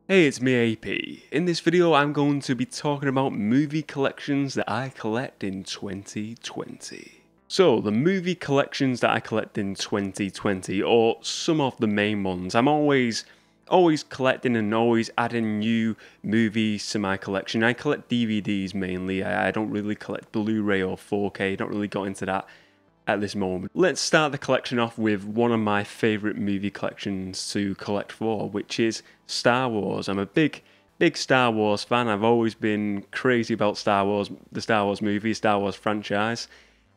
Hey, it's me AP. In this video I'm going to be talking about movie collections that I collect in 2020. So, the movie collections that I collect in 2020, or some of the main ones, I'm always collecting and always adding new movies to my collection. I collect DVDs mainly, I don't really collect Blu-ray or 4K, don't really go into that at this moment. Let's start the collection off with one of my favourite movie collections to collect for, which is Star Wars. I'm a big Star Wars fan. I've always been crazy about Star Wars, the Star Wars movie, Star Wars franchise.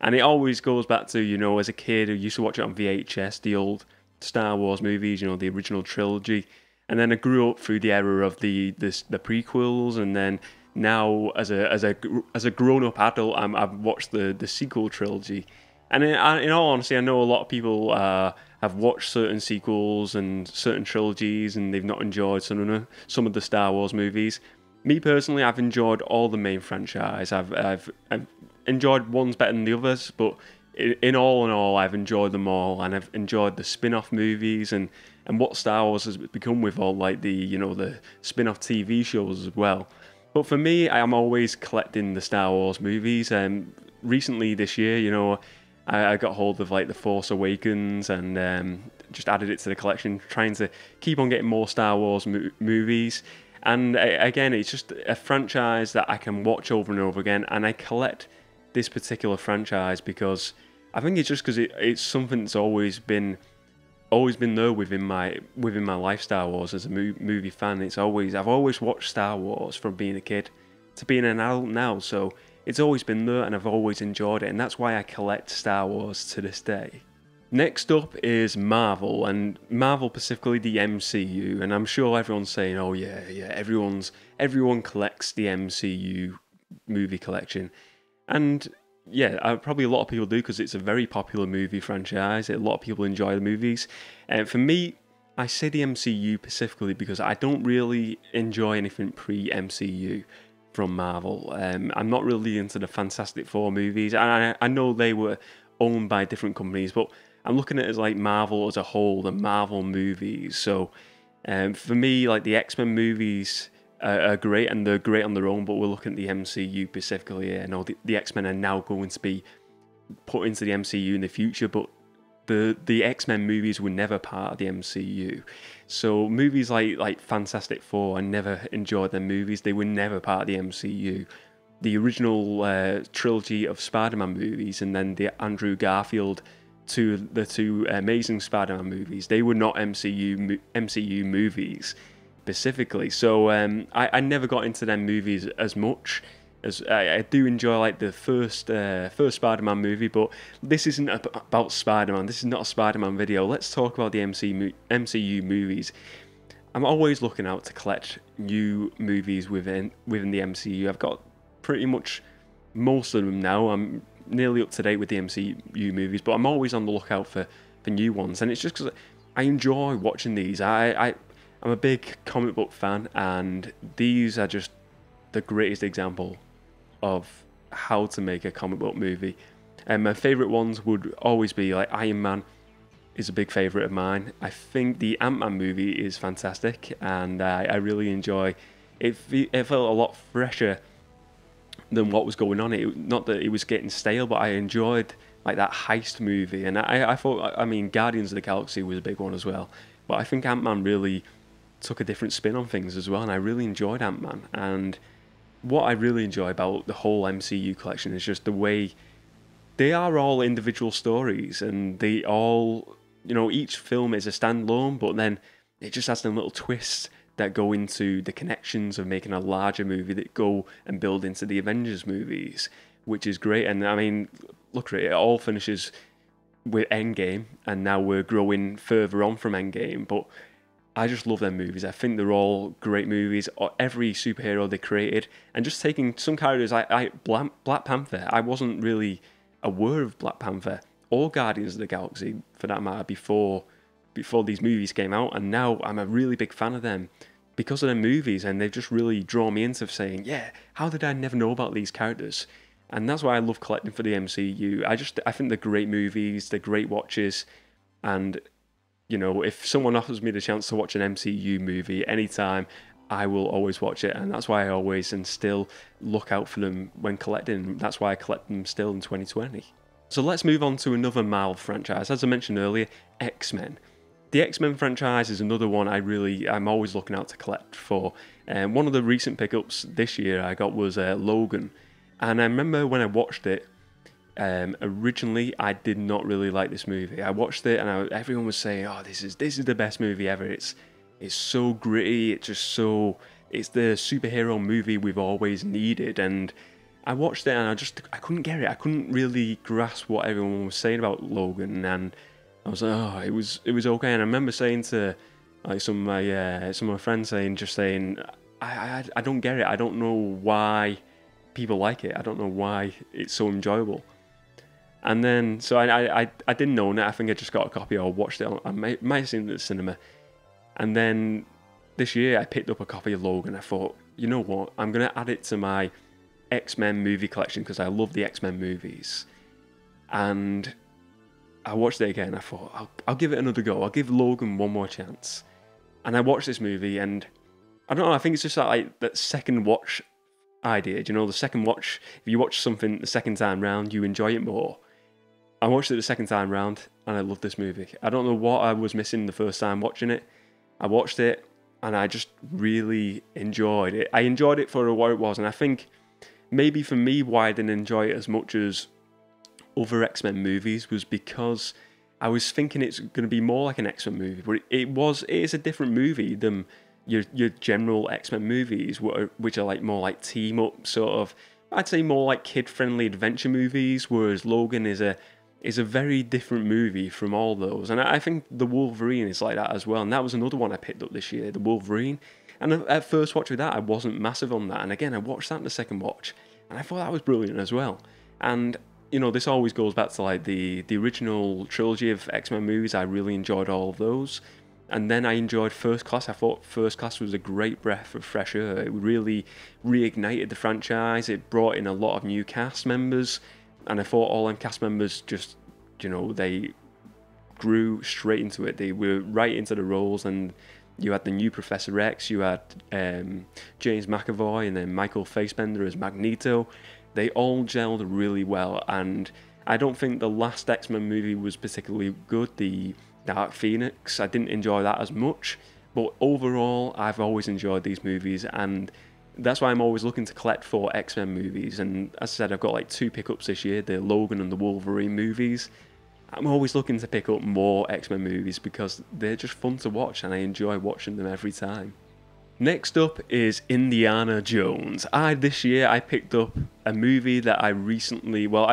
And it always goes back to, as a kid, I used to watch it on VHS, the old Star Wars movies, the original trilogy. And then I grew up through the era of the prequels, and then now as a grown up adult, I've watched the sequel trilogy. And in all honesty, I know a lot of people have watched certain sequels and certain trilogies, and they've not enjoyed some of the Star Wars movies. Me personally, I've enjoyed all the main franchise. I've enjoyed ones better than the others, but in all, I've enjoyed them all, and I've enjoyed the spin-off movies and what Star Wars has become with all like the spin-off TV shows as well. But for me, I'm always collecting the Star Wars movies. Recently this year, I got hold of like The Force Awakens and just added it to the collection, trying to keep on getting more Star Wars movies. And again, it's just a franchise that I can watch over and over again, and I collect this particular franchise because I think it's just because it's something that's always been there within my life. Star Wars as a movie fan, I've always watched Star Wars from being a kid to being an adult now, so it's always been there and I've always enjoyed it, and that's why I collect Star Wars to this day. Next up is Marvel, and Marvel specifically the MCU, and I'm sure everyone's saying, oh yeah, everyone collects the MCU movie collection. And yeah, probably a lot of people do because it's a very popular movie franchise. A lot of people enjoy the movies. And for me, I say the MCU specifically because I don't really enjoy anything pre-MCU from Marvel. I'm not really into the Fantastic Four movies. I know they were owned by different companies, but I'm looking at it as like Marvel as a whole, the Marvel movies. So for me, like the X-Men movies are great, and they're great on their own, but we're looking at the MCU specifically here. I know the X-Men are now going to be put into the MCU in the future, but the X-Men movies were never part of the MCU. So movies like Fantastic Four, I never enjoyed their movies. They were never part of the MCU. The original trilogy of Spider-Man movies, and then the Andrew Garfield the two Amazing Spider-Man movies, they were not MCU movies specifically. So I never got into them movies as much. As I do enjoy like the first Spider-Man movie, but this isn't about Spider-Man. This is not a Spider-Man video. Let's talk about the MCU movies. I'm always looking out to collect new movies within the MCU. I've got pretty much most of them now. I'm nearly up to date with the MCU movies, but I'm always on the lookout for new ones. And it's just because I enjoy watching these. I'm a big comic book fan, and these are just the greatest example of how to make a comic book movie. And my favourite ones would always be like Iron Man is a big favourite of mine. I think the Ant-Man movie is fantastic, and I really enjoy it. It felt a lot fresher than what was going on. Not that it was getting stale, but I enjoyed like that heist movie. And I thought, I mean, Guardians of the Galaxy was a big one as well. But I think Ant-Man really took a different spin on things as well, and I really enjoyed Ant-Man. And what I really enjoy about the whole MCU collection is just the way they are all individual stories, and they all, each film is a standalone, but then it just has them little twists that go into the connections of making a larger movie that go and build into the Avengers movies, which is great. And I mean, look at it, it all finishes with Endgame, and now we're growing further on from Endgame, but I just love them movies. I think they're all great movies. Every superhero they created, and just taking some characters. Black Panther. I wasn't really aware of Black Panther or Guardians of the Galaxy, for that matter, before these movies came out, and now I'm a really big fan of them because of their movies, and they've just really drawn me into saying, yeah, how did I never know about these characters? And that's why I love collecting for the MCU. I think they're great movies, they're great watches, and if someone offers me the chance to watch an MCU movie anytime, I will always watch it, and that's why I always and still look out for them when collecting. That's why I collect them still in 2020. So let's move on to another Marvel franchise. As I mentioned earlier, X-Men. The X-Men franchise is another one I'm always looking out to collect for. One of the recent pickups this year I got was Logan, and I remember when I watched it. Originally, I did not really like this movie. I watched it, and everyone was saying, "Oh, this is the best movie ever. It's so gritty. It's the superhero movie we've always needed." And I watched it, and I couldn't get it. I couldn't really grasp what everyone was saying about Logan, and I was like, "Oh, it was okay." And I remember saying to like some of my friends saying, "I don't get it. I don't know why people like it. I don't know why it's so enjoyable." And then, so I didn't know it. I think I just got a copy or watched it. I might have seen it at the cinema. And then this year I picked up a copy of Logan. I thought, you know what? I'm going to add it to my X-Men movie collection because I love the X-Men movies. And I watched it again. I thought, I'll give it another go. I'll give Logan one more chance. And I watched this movie, and I don't know, I think it's just that second watch idea. Do you know, the second watch, if you watch something the second time round, you enjoy it more. I watched it the second time round, and I loved this movie. I don't know what I was missing the first time watching it. I watched it, and I just really enjoyed it. I enjoyed it for what it was, and I think maybe for me why I didn't enjoy it as much as other X-Men movies was because I was thinking it's going to be more like an X-Men movie, but it is a different movie than your general X-Men movies, which are like more like team-up sort of, I'd say more like kid-friendly adventure movies, whereas Logan is a very different movie from all those. And I think the Wolverine is like that as well. And that was another one I picked up this year, the Wolverine. And at first watch with that, I wasn't massive on that. And again, I watched that in the second watch, and I thought that was brilliant as well. And, you know, this always goes back to like the original trilogy of X-Men movies. I really enjoyed all of those. And then I enjoyed First Class. I thought First Class was a great breath of fresh air. It really reignited the franchise. It brought in a lot of new cast members. And I thought all them cast members just, you know, they grew straight into it. They were right into the roles, and you had the new Professor X, you had James McAvoy, and then Michael Fassbender as Magneto. They all gelled really well, and I don't think the last X-Men movie was particularly good, the Dark Phoenix. I didn't enjoy that as much, but overall, I've always enjoyed these movies, and that's why I'm always looking to collect for X-Men movies. And as I said, I've got like 2 pickups this year, the Logan and the Wolverine movies. I'm always looking to pick up more X-Men movies because they're just fun to watch, and I enjoy watching them every time. Next up is Indiana Jones. This year I picked up a movie that I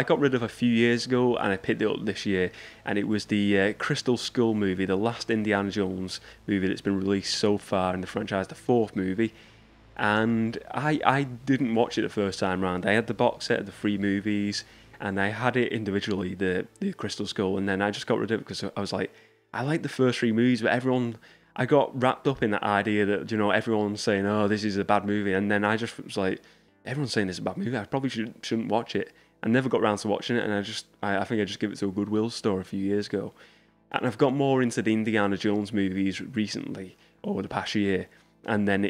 got rid of a few years ago, and I picked it up this year, and it was the Crystal Skull movie, the last Indiana Jones movie that's been released so far in the franchise, the 4th movie. And I didn't watch it the first time round. I had the box set of the 3 movies, and I had it individually, the Crystal Skull, and then I just got rid of it because I was like, I like the first 3 movies, but I got wrapped up in that idea that, you know, everyone's saying, oh, this is a bad movie, and then I just was like, everyone's saying this is a bad movie, I probably shouldn't watch it. I never got around to watching it, and I think I just gave it to a Goodwill store a few years ago. And I've got more into the Indiana Jones movies recently, over the past year. And then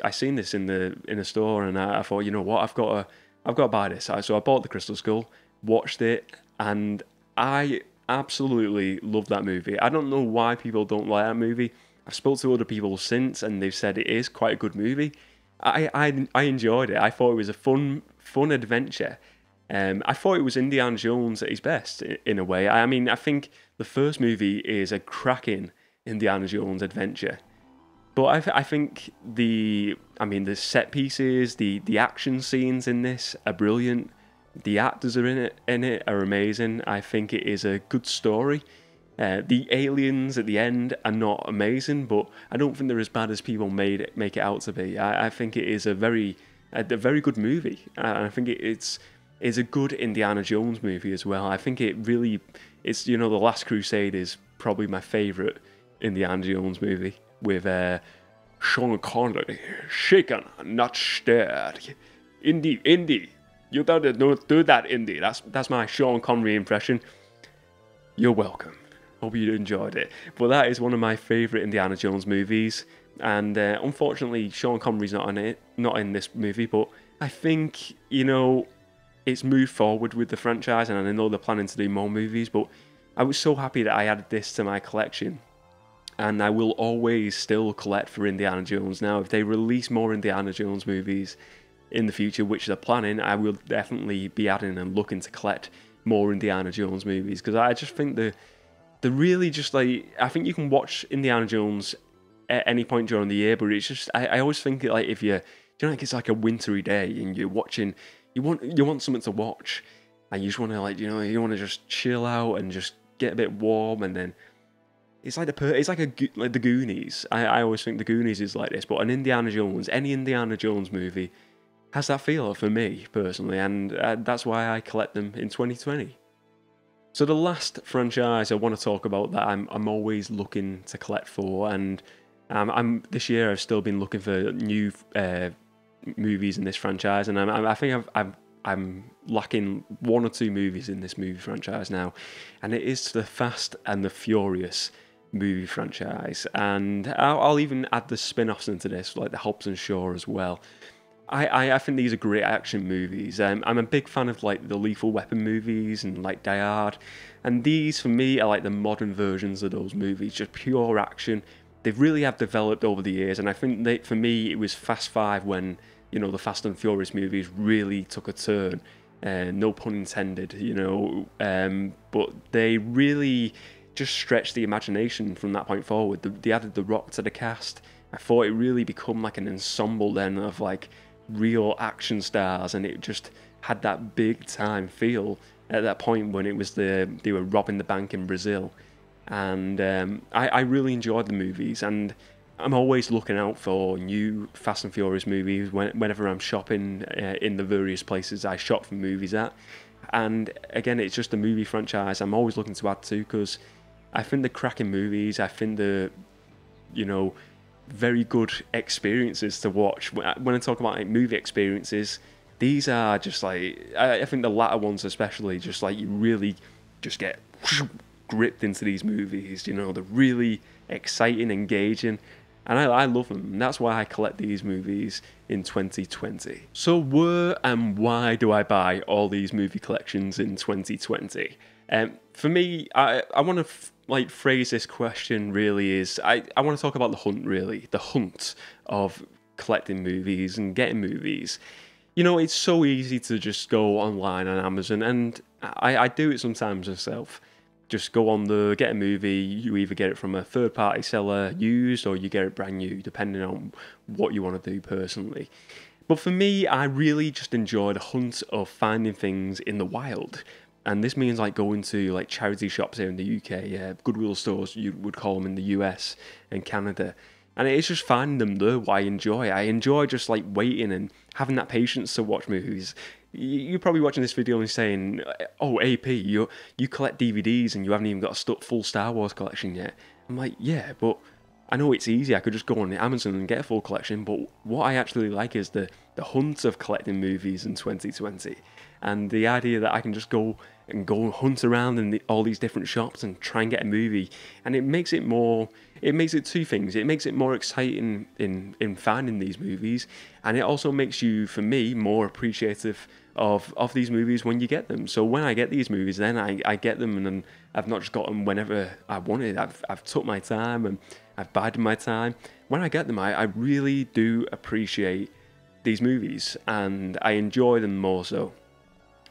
I seen this in a store, and I thought, you know what, I've got to buy this. So I bought the Crystal Skull, watched it, and I absolutely love that movie. I don't know why people don't like that movie. I've spoken to other people since, and they've said it is quite a good movie. I enjoyed it. I thought it was a fun adventure. I thought it was Indiana Jones at his best in a way. I mean, I think the first movie is a cracking Indiana Jones adventure. But I think the set pieces, the action scenes in this are brilliant. The actors are in it are amazing. I think it is a good story. The aliens at the end are not amazing, but I don't think they're as bad as people make it out to be. I think it is a very good movie, and I think it's a good Indiana Jones movie as well. I think it's you know, The Last Crusade is probably my favourite Indiana Jones movie, with Sean Connery, shaken, not stirred. Indy, you don't do that, Indy. That's my Sean Connery impression. You're welcome. Hope you enjoyed it. But that is one of my favourite Indiana Jones movies. and unfortunately Sean Connery's not in this movie, but I think, it's moved forward with the franchise, and I know they're planning to do more movies, but I was so happy that I added this to my collection. And I will always still collect for Indiana Jones. Now, if they release more Indiana Jones movies in the future, which they're planning, I will definitely be adding and looking to collect more Indiana Jones movies, because I just think they're really just like, I think you can watch Indiana Jones at any point during the year, but it's just, I always think like if like it's like a wintry day and you're watching, you want something to watch, and you just want to like, you want to just chill out and just get a bit warm, and then it's like like the Goonies. I always think the Goonies is like this, but any Indiana Jones movie has that feel for me personally, and that's why I collect them in 2020. So the last franchise I want to talk about that I'm always looking to collect for, and this year I've still been looking for new movies in this franchise, and I think I'm lacking 1 or 2 movies in this movie franchise now, and it is the Fast and the Furious movie franchise, and I'll even add the spin-offs into this, like the Hobbs and Shaw as well. I think these are great action movies. I'm a big fan of like the Lethal Weapon movies and like Die Hard, and these for me are like the modern versions of those movies, just pure action. They really have developed over the years, and I think for me it was Fast 5 when the Fast and Furious movies really took a turn. No pun intended, but they really just stretched the imagination from that point forward. They added The Rock to the cast. I thought it really become like an ensemble then of like real action stars, and it just had that big time feel at that point when it was they were robbing the bank in Brazil, and I really enjoyed the movies, and I'm always looking out for new Fast and Furious movies whenever I'm shopping in the various places I shop for movies at. And again, it's just a movie franchise I'm always looking to add to, because I think they're cracking movies. I think they're, very good experiences to watch. When I talk about like movie experiences, these are just like, I think the latter ones especially, just like you really just get gripped into these movies. They're really exciting, engaging, and I love them. And that's why I collect these movies in 2020. So where and why do I buy all these movie collections in 2020? For me, I want to phrase this question really is, I want to talk about the hunt really, the hunt of collecting movies and getting movies. It's so easy to just go online on Amazon, and I do it sometimes myself. Just go on get a movie, you either get it from a third party seller used, or you get it brand new, depending on what you want to do personally. But for me, I really just enjoy the hunt of finding things in the wild. And this means like going to like charity shops here in the UK, Goodwill stores you would call them in the US and Canada. And it's just finding them there what I enjoy. I enjoy just like waiting and having that patience to watch movies. You're probably watching this video and saying, "Oh, AP, you collect DVDs and you haven't even got a full Star Wars collection yet." I'm like, yeah, but I know it's easy. I could just go on Amazon and get a full collection. But what I actually like is the hunt of collecting movies in 2020, and the idea that I can just go hunt around in all these different shops and try and get a movie. And it makes it two things. It makes it more exciting in finding these movies, and it also makes you, for me, more appreciative of these movies when you get them. So when I get these movies, then I get them, and then I've not just got them whenever I wanted. I've took my time and I've bided my time. When I get them, I really do appreciate these movies, and I enjoy them more so.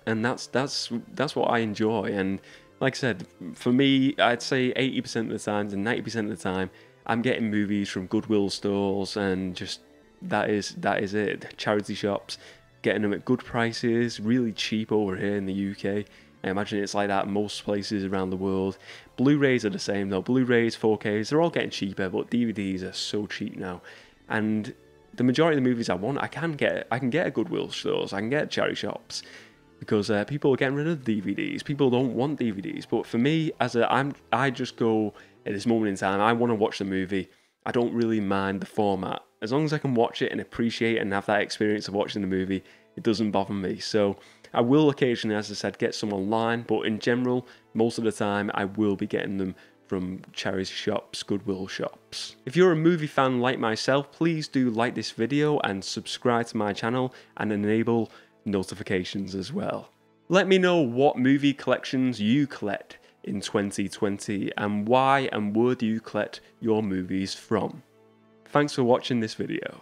And that's what I enjoy. And like I said, for me, I'd say 80% of the time and 90% of the time, I'm getting movies from Goodwill stores, and just that is it. Charity shops, getting them at good prices, really cheap over here in the UK. I imagine it's like that in most places around the world. Blu-rays are the same though. Blu-rays, 4Ks, they're all getting cheaper, but DVDs are so cheap now. And the majority of the movies I want, I can get at Goodwill stores, I can get at charity shops. Because people are getting rid of DVDs. People don't want DVDs. But for me, I just go at this moment in time, I want to watch the movie. I don't really mind the format. As long as I can watch it and appreciate it and have that experience of watching the movie, it doesn't bother me. So I will occasionally, as I said, get some online. But in general, most of the time, I will be getting them from charity shops, Goodwill shops. If you're a movie fan like myself, please do like this video and subscribe to my channel and enable notifications as well. Let me know what movie collections you collect in 2020 and why and where do you collect your movies from. Thanks for watching this video.